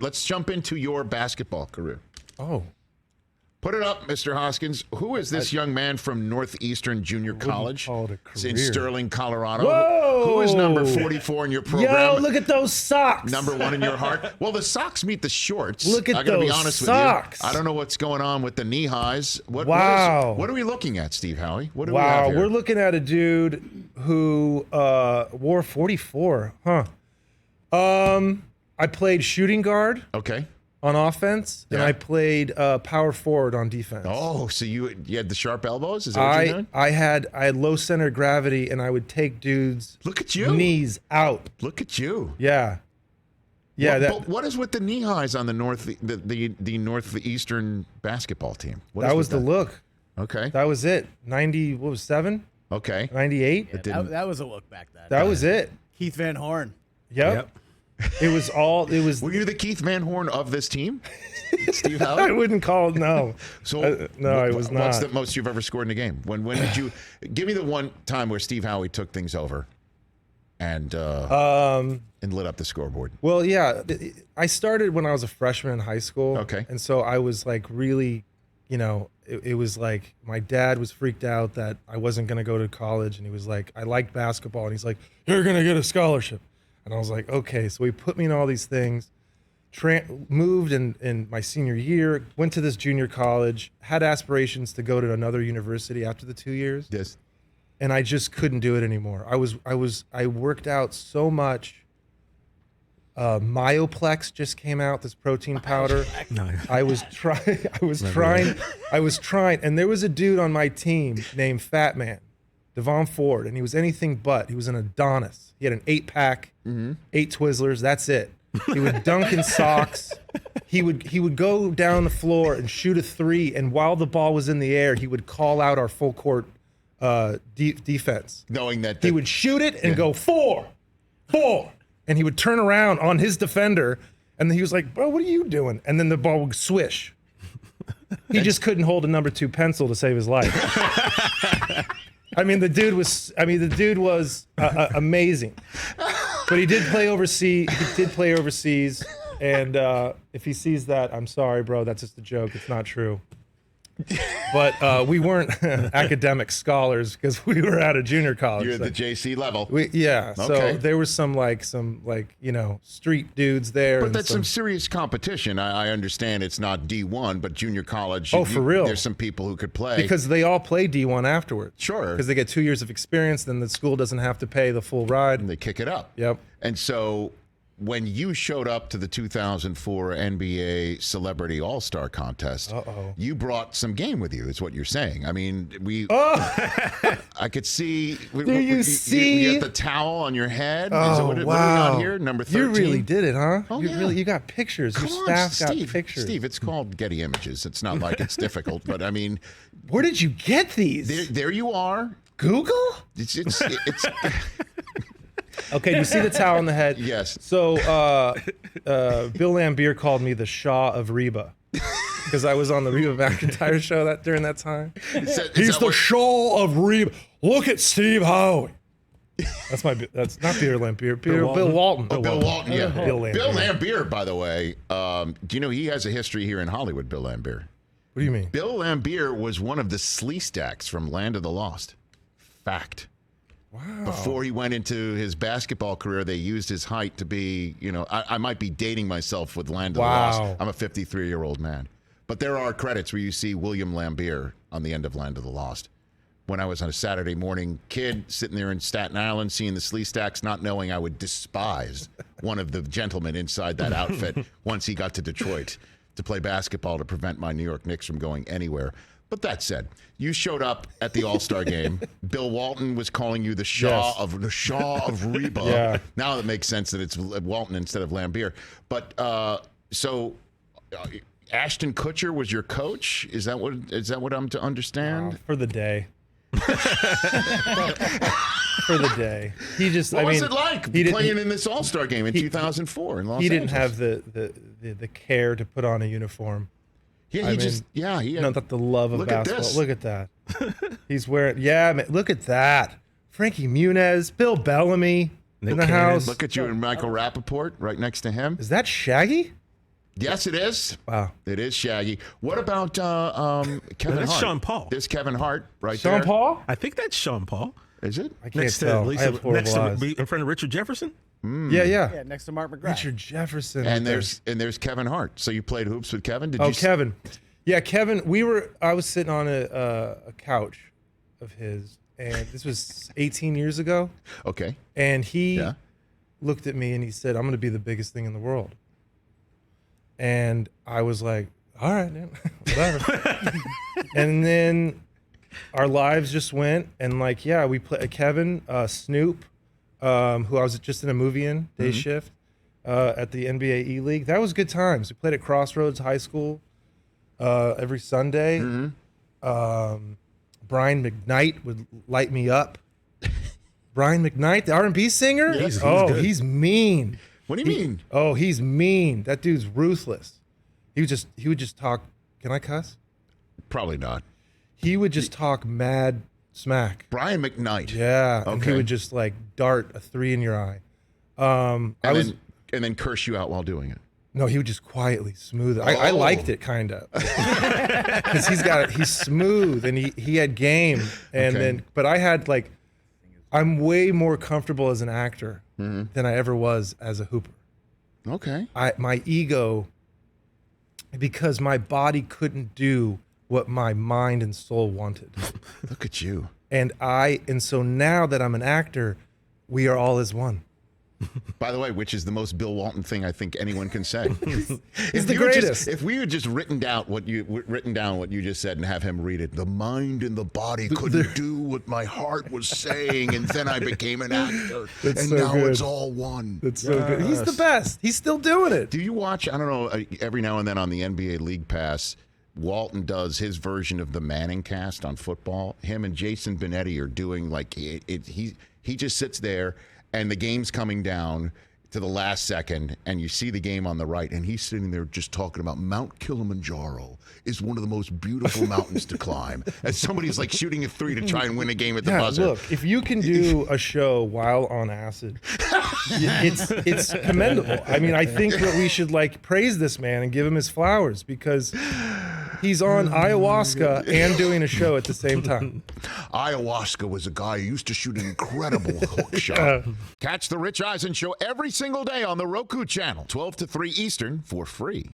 let's jump into your basketball career. Oh. Put it up, Mr. Hoskins. Who is this young man from Northeastern Junior College? Call it a career. In Sterling, Colorado. Whoa! Who is number 44 in your program? Yo, look at those socks. Number 1 in your heart. Well, the socks meet the shorts. Look at I gotta those be honest socks. with you. I don't know what's going on with the knee highs. Wow. What are we looking at, Steve Howey? What do we have here? We're looking at a dude who wore 44. Huh. I played shooting guard. Okay. On offense, and I played power forward on defense. Oh, so you had the sharp elbows? Is that what you're doing? I had low center of gravity, and I would take dudes' Look at you. knees out. Look at you. Yeah. Yeah. But what is with the knee highs on the northeastern basketball team? That was the look. Okay. That was it. 90. What was 7? Okay. 98. Yeah, that was a look back then. That was it. Keith Van Horn. Yep. It was all. It was. Were you the Keith Van Horn of this team, Steve Howey? I wouldn't call it. No. So no, I was not. What's the most you've ever scored in a game? When did you give me the one time where Steve Howey took things over, and lit up the scoreboard? Well, yeah, I started when I was a freshman in high school. Okay. And so I was like really, it was like my dad was freaked out that I wasn't going to go to college, and he was like, I liked basketball, and he's like, you're going to get a scholarship. And I was like, okay. So he put me in all these things, moved in my senior year, went to this junior college, had aspirations to go to another university after the 2 years. Yes. And I just couldn't do it anymore. I worked out so much. Myoplex just came out, this protein powder. No. I was trying, and there was a dude on my team named Fat Man, Devon Ford, and he was anything but. He was an Adonis. He had an 8-pack, 8 Twizzlers. That's it. He would dunk in socks. He would go down the floor and shoot a 3, and while the ball was in the air, he would call out our full court defense. Knowing that he would shoot it and go 4, and he would turn around on his defender, and then he was like, "Bro, what are you doing?" And then the ball would swish. He just couldn't hold a number 2 pencil to save his life. The dude was amazing, but he did play overseas. And if he sees that, I'm sorry, bro. That's just a joke. It's not true. But we weren't academic scholars because we were out of junior college. You're at the JC level. Yeah. Okay. So there was some street dudes there. But that's some serious competition. I understand it's not D1, but junior college. Oh, for real. There's some people who could play. Because they all play D1 afterwards. Sure. Because they get 2 years of experience, then the school doesn't have to pay the full ride. And they kick it up. Yep. And so when you showed up to the 2004 NBA Celebrity All-Star Contest, you brought some game with you, is what you're saying. I mean, I could see. Do you see? You got the towel on your head. Oh, what do we wow. got here? Number 13? You really did it, huh? Oh, You got pictures. Come Your on, staff Steve, got pictures. Steve, it's called Getty Images. It's not like it's difficult, but I mean. Where did you get these? There you are. Google? It's Okay, do you see the towel on the head? Yes. So Bill Lambier called me the Shaw of Reba because I was on the Reba McIntyre show during that time. He's the Shaw of Reba. Look at Steve Howey. That's not Peter Lambier. Bill Walton. Bill Walton, yeah. Bill Lambier. Bill Lambier, by the way, do you know he has a history here in Hollywood, Bill Lambier? What do you mean? Bill Lambier was one of the Sleestacks from Land of the Lost. Fact. Wow. Before he went into his basketball career, they used his height to be, I might be dating myself with Land of the Lost. I'm a 53-year-old man. But there are credits where you see William Lambier on the end of Land of the Lost. When I was on a Saturday morning kid sitting there in Staten Island seeing the Sleestacks, not knowing I would despise one of the gentlemen inside that outfit once he got to Detroit to play basketball to prevent my New York Knicks from going anywhere. But that said, you showed up at the All-Star game. Bill Walton was calling you the Shaw of Reba. Yeah. Now it makes sense that it's Walton instead of Lambier. But Ashton Kutcher was your coach. Is that what I'm to understand? For the day. For the day. He just. What was it like playing in this All-Star game in 2004 in Los Angeles? He didn't have the care to put on a uniform. Yeah, he had not the love of basketball. This. Look at that. He's wearing. Yeah, man, look at that. Frankie Muniz, Bill Bellamy in the house. Look at you and Michael Rappaport right next to him. Is that Shaggy? Yes, it is. Wow. It is Shaggy. What about Kevin That's Hart? Sean Paul. There's Kevin Hart right there. Sean Paul? I think that's Sean Paul. Is it? I can't tell. I have horrible eyes. In front of Richard Jefferson. Yeah. Yeah, next to Mark McGrath. Richard Jefferson. And there's Kevin Hart. So you played hoops with Kevin? Did you Kevin. Yeah, Kevin. I was sitting on a couch of his, and this was 18 years ago. Okay. And he looked at me and he said, "I'm going to be the biggest thing in the world." And I was like, "All right, man, whatever." And then our lives just went, and like, yeah, we played Kevin, Snoop, who I was just in a movie in, Day Shift, at the NBA E League. That was good times. We played at Crossroads High School every Sunday. Brian McKnight would light me up. Brian McKnight, the R&B singer? He's mean. What do you mean? Oh, he's mean. That dude's ruthless. He would just talk. Can I cuss? Probably not. He would just talk mad smack. Brian McKnight. Yeah. And he Okay. would just like dart a 3 in your eye. And then curse you out while doing it. No, he would just quietly smooth it. I liked it kind of. Because he's smooth and he had game. And but I had like, I'm way more comfortable as an actor than I ever was as a hooper. Okay. My ego, because my body couldn't do what my mind and soul wanted. Look at you. And so now that I'm an actor, we are all as one. By the way, which is the most Bill Walton thing I think anyone can say. He's the greatest. If we had just written down what you just said and have him read it, the mind and the body couldn't do what my heart was saying, and then I became an actor, and so now good. it's all one. That's so good. He's the best. He's still doing it. Do you watch? I don't know. Every now and then on the NBA League Pass, Walton does his version of the Manning cast on football. Him and Jason Benetti are doing like he just sits there. And the game's coming down to the last second, and you see the game on the right, and he's sitting there just talking about Mount Kilimanjaro is one of the most beautiful mountains to climb. As somebody's like shooting a 3 to try and win a game at the buzzer. Look, if you can do a show while on acid, it's commendable. I mean, I think that we should like praise this man and give him his flowers because he's on ayahuasca and doing a show at the same time. Ayahuasca was a guy who used to shoot an incredible hook shot. Catch the Rich Eisen Show every single day on the Roku channel, 12 to 3 Eastern, for free.